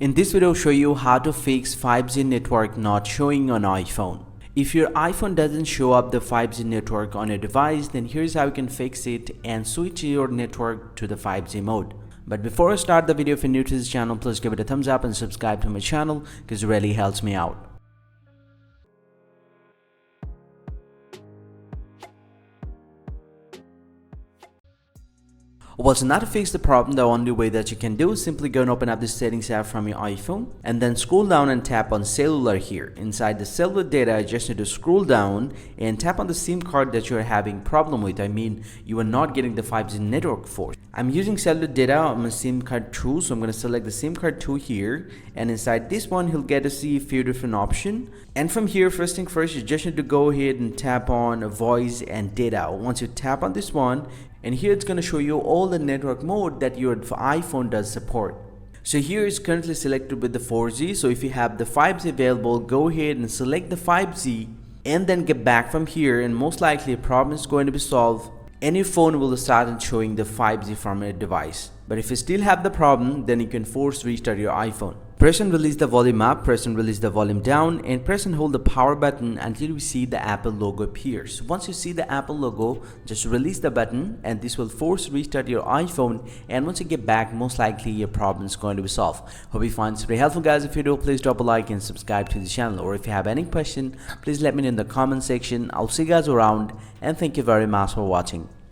In this video, I'll show you how to fix 5G network not showing on iPhone. If your iPhone doesn't show up the 5G network on your device, then here's how you can fix it and switch your network to the 5G mode. But before I start the video, if you're new to this channel, please give it a thumbs up and subscribe to my channel because it really helps me out. Well, so now to fix the problem, the only way that you can do is simply go and open up the settings app from your iPhone and then scroll down and tap on cellular here. Inside the cellular data, you just need to scroll down and tap on the SIM card that you're having problem with. I mean, you are not getting the 5G network for. I'm using cellular data on my SIM card 2, so I'm going to select the SIM card 2 here, and inside this one, you'll get to see a few different options. And from here, first thing first, you just need to go ahead and tap on voice and data. Once you tap on this one, and here it's going to show you all the network mode that your iPhone does support. So here is currently selected with the 4G. So if you have the 5G available, go ahead and select the 5G and then get back from here, and most likely a problem is going to be solved and your phone will start showing the 5G from your device. But if you still have the problem, then you can force restart your iPhone. Press and release the volume up, press and release the volume down, and press and hold the power button until you see the Apple logo appears. Once you see the Apple logo, just release the button and this will force restart your iPhone, and once you get back, most likely your problem is going to be solved. Hope you find this very helpful, guys. If you do, please drop a like and subscribe to the channel, or if you have any question, please let me know in the comment section. I'll see you guys around, and thank you very much for watching.